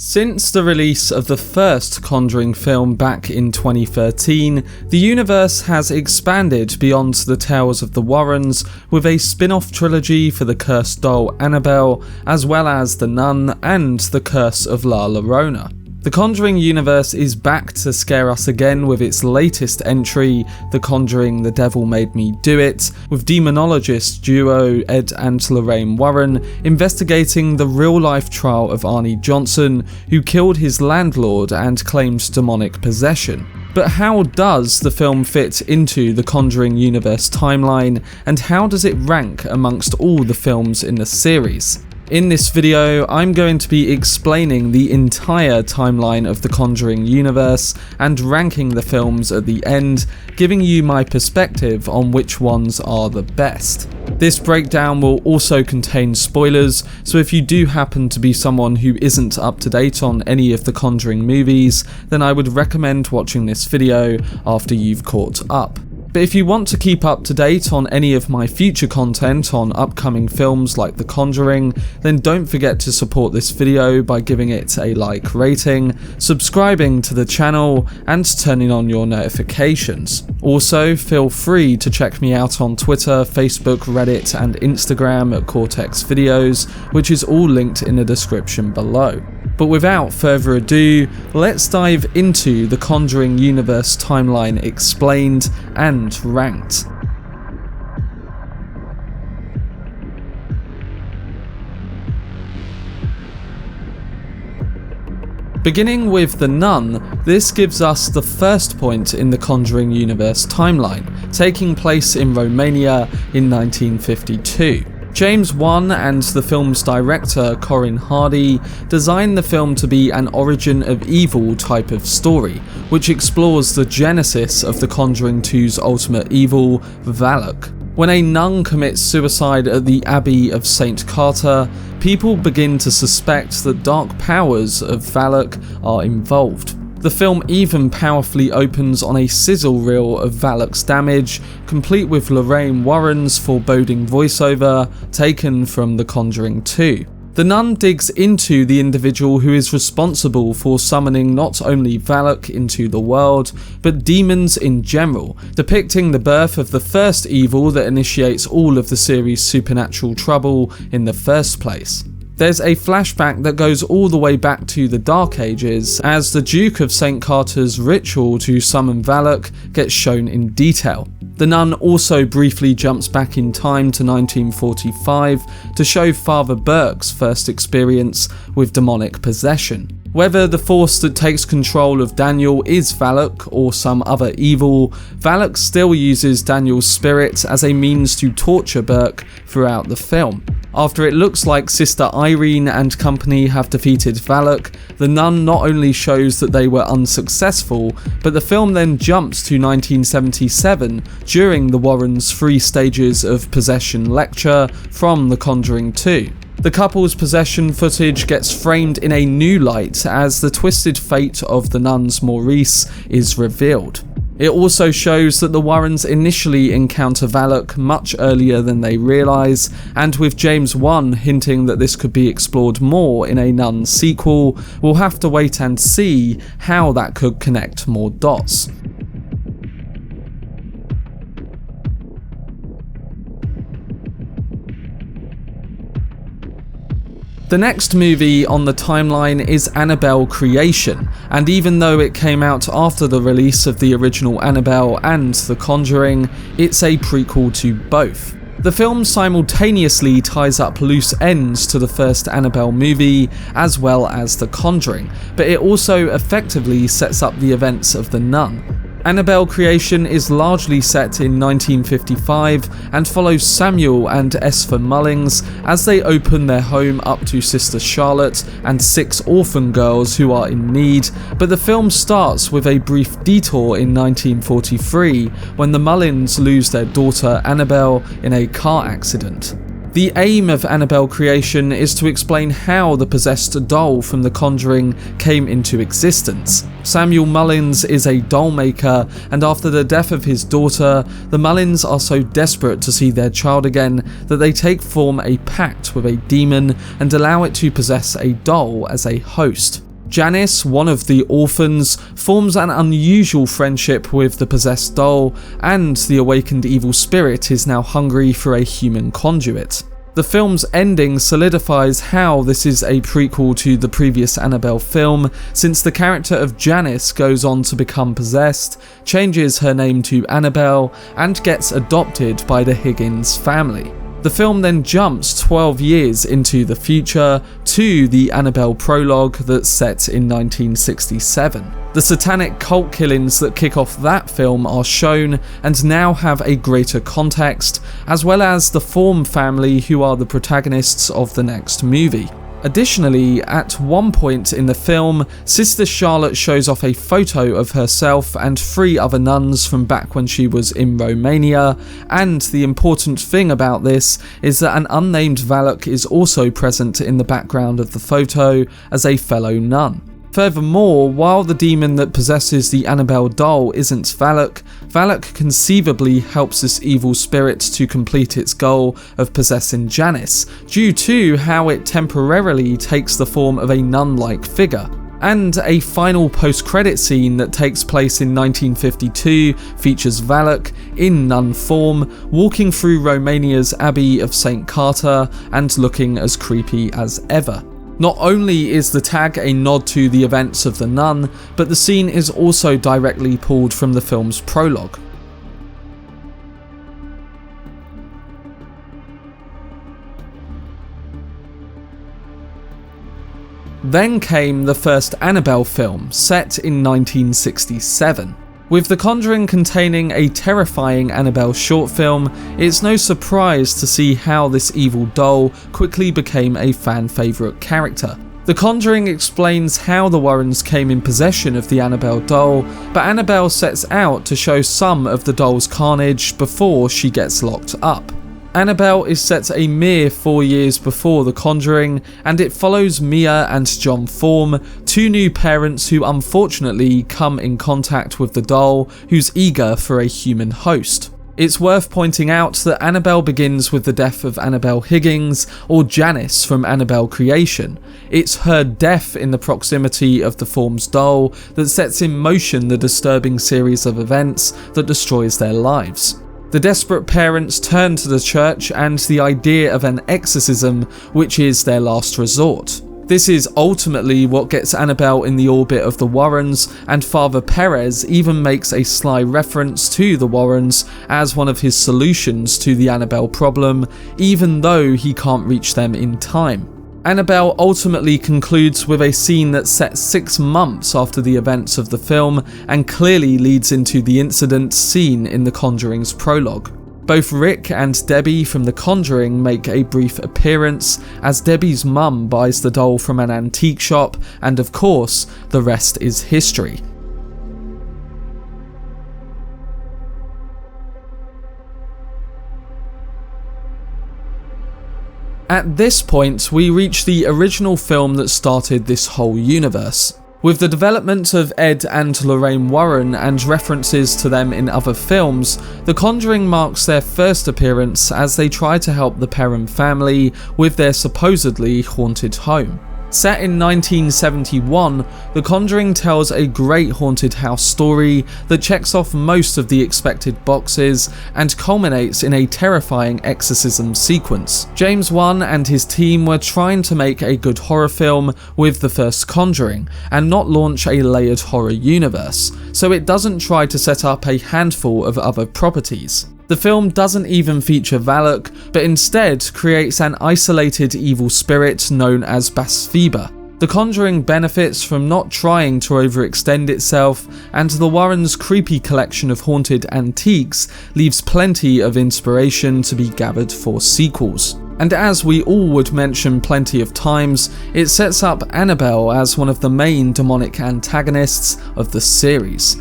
Since the release of the first Conjuring film back in 2013, the universe has expanded beyond the tales of the Warrens with a spin-off trilogy for the cursed doll Annabelle, as well as The Nun and The Curse of La Llorona. The Conjuring Universe is back to scare us again with its latest entry, The Conjuring The Devil Made Me Do It, with demonologist duo Ed and Lorraine Warren investigating the real-life trial of Arnie Johnson, who killed his landlord and claimed demonic possession. But how does the film fit into the Conjuring Universe timeline, and how does it rank amongst all the films in the series? In this video, I'm going to be explaining the entire timeline of the Conjuring universe and ranking the films at the end, giving you my perspective on which ones are the best. This breakdown will also contain spoilers, so if you do happen to be someone who isn't up to date on any of the Conjuring movies, then I would recommend watching this video after you've caught up. But if you want to keep up to date on any of my future content on upcoming films like The Conjuring, then don't forget to support this video by giving it a like rating, subscribing to the channel, and turning on your notifications. Also, feel free to check me out on Twitter, Facebook, Reddit, and Instagram at Cortex Videos, which is all linked in the description below. But without further ado, let's dive into the Conjuring Universe timeline explained and ranked. Beginning with The Nun, this gives us the first point in the Conjuring Universe timeline, taking place in Romania in 1952. James Wan and the film's director Corin Hardy designed the film to be an origin of evil type of story, which explores the genesis of The Conjuring 2's ultimate evil, Valak. When a nun commits suicide at the Abbey of St. Carter, people begin to suspect that dark powers of Valak are involved. The film even powerfully opens on a sizzle reel of Valak's damage, complete with Lorraine Warren's foreboding voiceover taken from The Conjuring 2. The nun digs into the individual who is responsible for summoning not only Valak into the world, but demons in general, depicting the birth of the first evil that initiates all of the series' supernatural trouble in the first place. There's a flashback that goes all the way back to the Dark Ages, as the Duke of St. Carter's ritual to summon Valak gets shown in detail. The nun also briefly jumps back in time to 1945 to show Father Burke's first experience with demonic possession. Whether the force that takes control of Daniel is Valak or some other evil, Valak still uses Daniel's spirit as a means to torture Burke throughout the film. After it looks like Sister Irene and company have defeated Valak, the nun not only shows that they were unsuccessful, but the film then jumps to 1977 during the Warrens' 3 stages of possession lecture from The Conjuring 2. The couple's possession footage gets framed in a new light as the twisted fate of the nun's Maurice is revealed. It also shows that the Warrens initially encounter Valak much earlier than they realise, and with James Wan hinting that this could be explored more in a Nun sequel, we'll have to wait and see how that could connect more dots. The next movie on the timeline is Annabelle Creation, and even though it came out after the release of the original Annabelle and The Conjuring, it's a prequel to both. The film simultaneously ties up loose ends to the first Annabelle movie as well as The Conjuring, but it also effectively sets up the events of The Nun. Annabelle Creation is largely set in 1955 and follows Samuel and Esfer Mullings as they open their home up to Sister Charlotte and 6 orphan girls who are in need, but the film starts with a brief detour in 1943 when the Mullins lose their daughter Annabelle in a car accident. The aim of Annabelle Creation is to explain how the possessed doll from The Conjuring came into existence. Samuel Mullins is a doll maker, and after the death of his daughter, the Mullins are so desperate to see their child again that they form a pact with a demon and allow it to possess a doll as a host. Janice, one of the orphans, forms an unusual friendship with the possessed doll, and the awakened evil spirit is now hungry for a human conduit. The film's ending solidifies how this is a prequel to the previous Annabelle film, since the character of Janice goes on to become possessed, changes her name to Annabelle, and gets adopted by the Higgins family. The film then jumps 12 years into the future to the Annabelle prologue that's set in 1967. The satanic cult killings that kick off that film are shown and now have a greater context, as well as the Form family, who are the protagonists of the next movie. Additionally, at one point in the film, Sister Charlotte shows off a photo of herself and 3 other nuns from back when she was in Romania, and the important thing about this is that an unnamed Valak is also present in the background of the photo as a fellow nun. Furthermore, while the demon that possesses the Annabelle doll isn't Valak, Valak conceivably helps this evil spirit to complete its goal of possessing Janice, due to how it temporarily takes the form of a nun-like figure. And a final post-credit scene that takes place in 1952 features Valak, in nun form, walking through Romania's Abbey of St. Carter and looking as creepy as ever. Not only is the tag a nod to the events of The Nun, but the scene is also directly pulled from the film's prologue. Then came the first Annabelle film, set in 1967. With The Conjuring containing a terrifying Annabelle short film, it's no surprise to see how this evil doll quickly became a fan favourite character. The Conjuring explains how the Warrens came in possession of the Annabelle doll, but Annabelle sets out to show some of the doll's carnage before she gets locked up. Annabelle is set a mere 4 years before The Conjuring, and it follows Mia and John Form, 2 new parents who unfortunately come in contact with the doll, who's eager for a human host. It's worth pointing out that Annabelle begins with the death of Annabelle Higgins, or Janice from Annabelle Creation. It's her death in the proximity of the Form's doll that sets in motion the disturbing series of events that destroys their lives. The desperate parents turn to the church and the idea of an exorcism, which is their last resort. This is ultimately what gets Annabelle in the orbit of the Warrens, and Father Perez even makes a sly reference to the Warrens as one of his solutions to the Annabelle problem, even though he can't reach them in time. Annabelle ultimately concludes with a scene that's set 6 months after the events of the film and clearly leads into the incident seen in The Conjuring's prologue. Both Rick and Debbie from The Conjuring make a brief appearance, as Debbie's mum buys the doll from an antique shop, and of course, the rest is history. At this point, we reach the original film that started this whole universe. With the development of Ed and Lorraine Warren and references to them in other films, The Conjuring marks their first appearance as they try to help the Perron family with their supposedly haunted home. Set in 1971, The Conjuring tells a great haunted house story that checks off most of the expected boxes and culminates in a terrifying exorcism sequence. James Wan and his team were trying to make a good horror film with the first Conjuring and not launch a layered horror universe, so it doesn't try to set up a handful of other properties. The film doesn't even feature Valak, but instead creates an isolated evil spirit known as Bathsheba. The Conjuring benefits from not trying to overextend itself, and the Warrens' creepy collection of haunted antiques leaves plenty of inspiration to be gathered for sequels. And as we all would mention plenty of times, it sets up Annabelle as one of the main demonic antagonists of the series.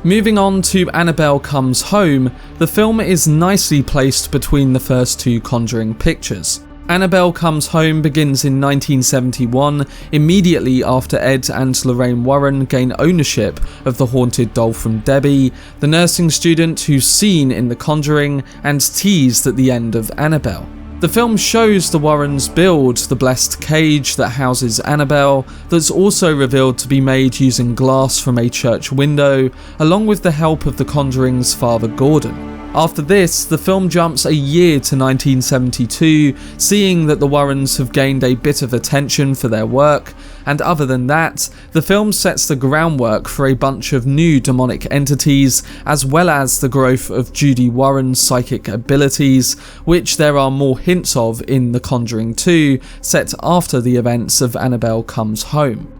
Moving on to Annabelle Comes Home, the film is nicely placed between the first 2 Conjuring pictures. Annabelle Comes Home begins in 1971, immediately after Ed and Lorraine Warren gain ownership of the haunted doll from Debbie, the nursing student who's seen in The Conjuring and teased at the end of Annabelle. The film shows the Warrens build the blessed cage that houses Annabelle, that's also revealed to be made using glass from a church window, along with the help of The Conjuring's Father Gordon. After this, the film jumps a year to 1972, seeing that the Warrens have gained a bit of attention for their work, and other than that, the film sets the groundwork for a bunch of new demonic entities, as well as the growth of Judy Warren's psychic abilities, which there are more hints of in The Conjuring 2, set after the events of Annabelle Comes Home.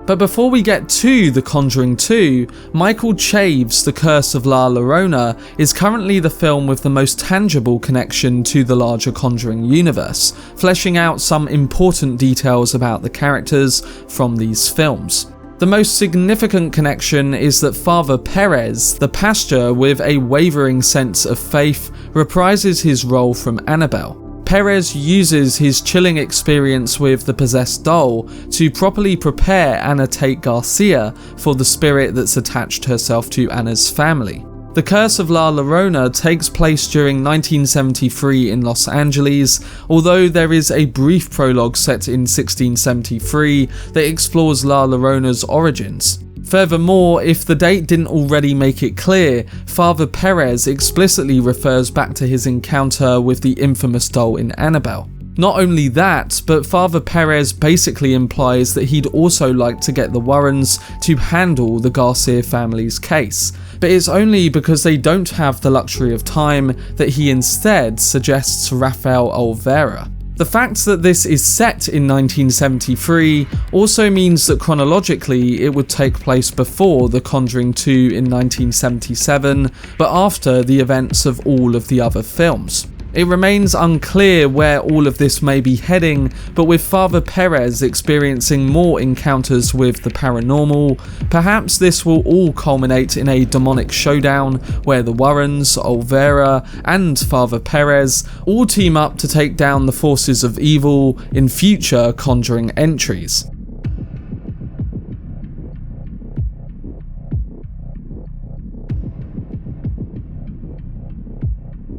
But before we get to The Conjuring 2, Michael Chave's The Curse of La Llorona is currently the film with the most tangible connection to the larger Conjuring universe, fleshing out some important details about the characters from these films. The most significant connection is that Father Perez, the pastor with a wavering sense of faith, reprises his role from Annabelle. Perez uses his chilling experience with the possessed doll to properly prepare Ana Tate Garcia for the spirit that's attached herself to Anna's family. The Curse of La Llorona takes place during 1973 in Los Angeles, although there is a brief prologue set in 1673 that explores La Llorona's origins. Furthermore, if the date didn't already make it clear, Father Perez explicitly refers back to his encounter with the infamous doll in Annabelle. Not only that, but Father Perez basically implies that he'd also like to get the Warrens to handle the Garcia family's case, but it's only because they don't have the luxury of time that he instead suggests Rafael Olvera. The fact that this is set in 1973 also means that chronologically it would take place before The Conjuring 2 in 1977, but after the events of all of the other films. It remains unclear where all of this may be heading, but with Father Perez experiencing more encounters with the paranormal, perhaps this will all culminate in a demonic showdown where the Warrens, Olvera, and Father Perez all team up to take down the forces of evil in future Conjuring entries.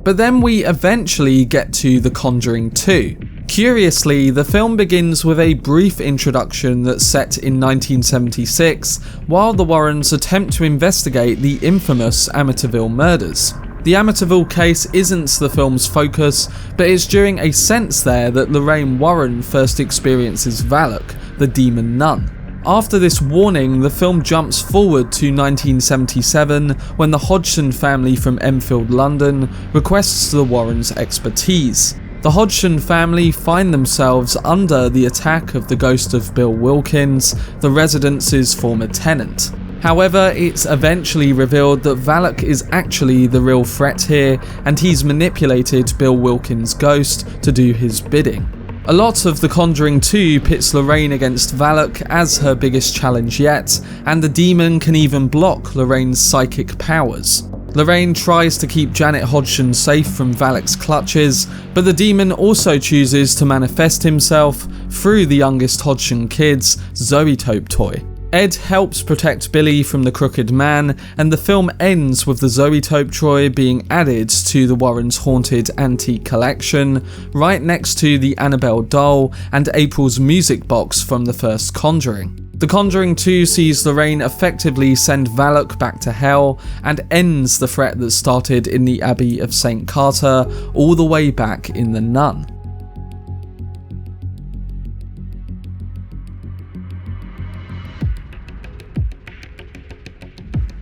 But then we eventually get to The Conjuring 2. Curiously, the film begins with a brief introduction that's set in 1976, while the Warrens attempt to investigate the infamous Amityville murders. The Amityville case isn't the film's focus, but it's during a sense there that Lorraine Warren first experiences Valak, the demon nun. After this warning, the film jumps forward to 1977 when the Hodgson family from Enfield, London requests the Warrens' expertise. The Hodgson family find themselves under the attack of the ghost of Bill Wilkins, the residence's former tenant. However, it's eventually revealed that Valak is actually the real threat here, and he's manipulated Bill Wilkins' ghost to do his bidding. A lot of The Conjuring 2 pits Lorraine against Valak as her biggest challenge yet, and the demon can even block Lorraine's psychic powers. Lorraine tries to keep Janet Hodgson safe from Valak's clutches, but the demon also chooses to manifest himself through the youngest Hodgson kid's Zoetope toy. Ed helps protect Billy from the Crooked Man, and the film ends with the Zoetope toy being added to the Warrens' haunted antique collection, right next to the Annabelle doll and April's music box from the first Conjuring. The Conjuring 2 sees Lorraine effectively send Valak back to hell and ends the threat that started in the Abbey of St. Carter all the way back in The Nun.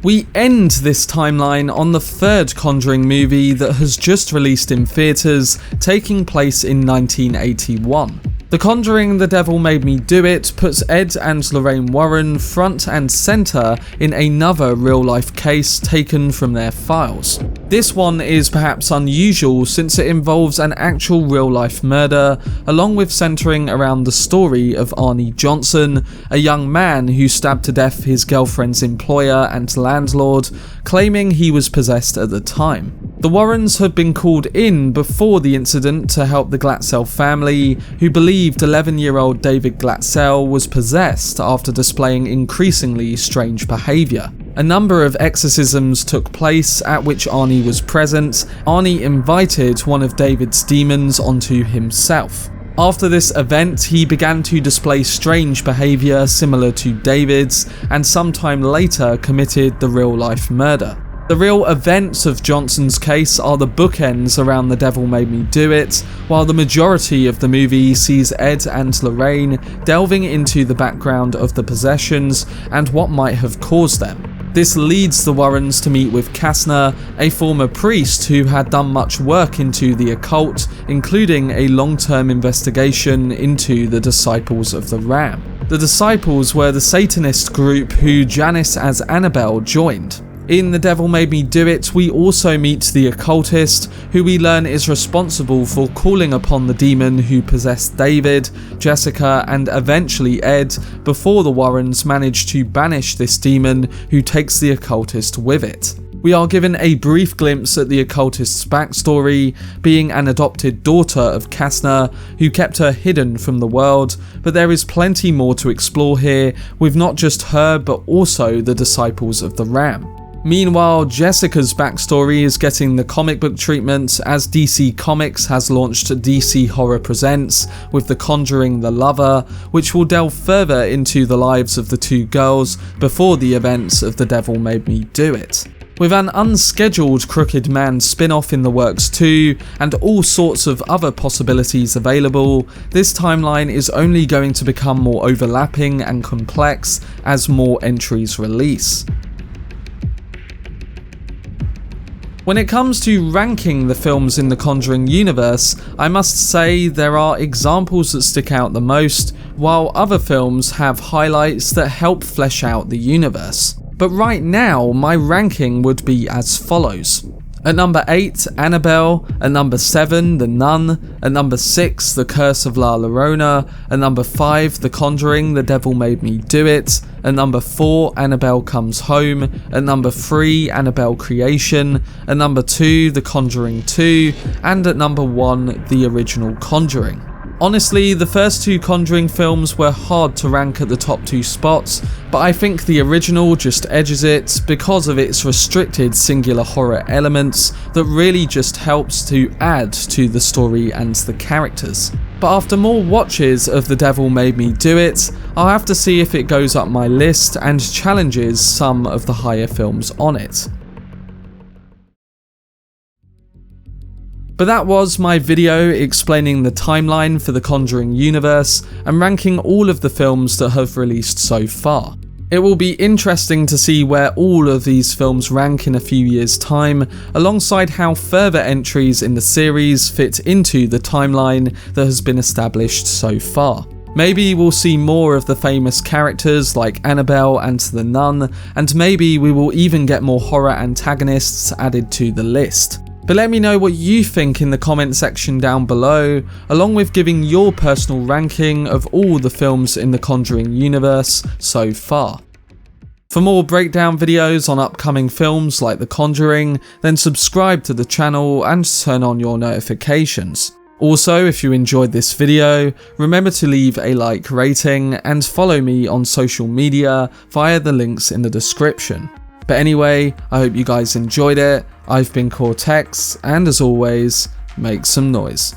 We end this timeline on the third Conjuring movie that has just released in theatres, taking place in 1981. The Conjuring The Devil Made Me Do It puts Ed and Lorraine Warren front and centre in another real-life case taken from their files. This one is perhaps unusual since it involves an actual real-life murder, along with centering around the story of Arnie Johnson, a young man who stabbed to death his girlfriend's employer and landlord, claiming he was possessed at the time. The Warrens had been called in before the incident to help the Glatzel family, who believed 11-year-old David Glatzel was possessed after displaying increasingly strange behaviour. A number of exorcisms took place at which Arnie was present. Arnie invited one of David's demons onto himself. After this event, he began to display strange behaviour similar to David's, and sometime later committed the real-life murder. The real events of Johnson's case are the bookends around The Devil Made Me Do It, while the majority of the movie sees Ed and Lorraine delving into the background of the possessions and what might have caused them. This leads the Warrens to meet with Kastner, a former priest who had done much work into the occult, including a long-term investigation into the Disciples of the Ram. The Disciples were the Satanist group who Janice as Annabelle joined. In The Devil Made Me Do It, we also meet the occultist, who we learn is responsible for calling upon the demon who possessed David, Jessica, and eventually Ed, before the Warrens manage to banish this demon who takes the occultist with it. We are given a brief glimpse at the occultist's backstory, being an adopted daughter of Kastner, who kept her hidden from the world, but there is plenty more to explore here, with not just her but also the Disciples of the Ram. Meanwhile, Jessica's backstory is getting the comic book treatment, as DC Comics has launched DC Horror Presents with The Conjuring The Lover, which will delve further into the lives of the two girls before the events of The Devil Made Me Do It. With an unscheduled Crooked Man spin-off in the works too, and all sorts of other possibilities available, this timeline is only going to become more overlapping and complex as more entries release. When it comes to ranking the films in the Conjuring universe, I must say there are examples that stick out the most, while other films have highlights that help flesh out the universe. But right now, my ranking would be as follows. At number 8, Annabelle. At number 7, The Nun. At number 6, The Curse of La Llorona. At number 5, The Conjuring The Devil Made Me Do It. At number 4, Annabelle Comes Home. At number 3, Annabelle Creation. At number 2, The Conjuring 2. And at number 1, the original Conjuring. Honestly, the first two Conjuring films were hard to rank at the top 2 spots, but I think the original just edges it because of its restricted singular horror elements that really just helps to add to the story and the characters. But after more watches of The Devil Made Me Do It, I'll have to see if it goes up my list and challenges some of the higher films on it. But that was my video explaining the timeline for the Conjuring universe and ranking all of the films that have released so far. It will be interesting to see where all of these films rank in a few years' time, alongside how further entries in the series fit into the timeline that has been established so far. Maybe we'll see more of the famous characters like Annabelle and the Nun, and maybe we will even get more horror antagonists added to the list. But let me know what you think in the comment section down below, along with giving your personal ranking of all the films in the Conjuring universe so far. For more breakdown videos on upcoming films like The Conjuring, then subscribe to the channel and turn on your notifications. Also, if you enjoyed this video, remember to leave a like rating and follow me on social media via the links in the description. But anyway, I hope you guys enjoyed it. I've been Cortex, and as always, make some noise.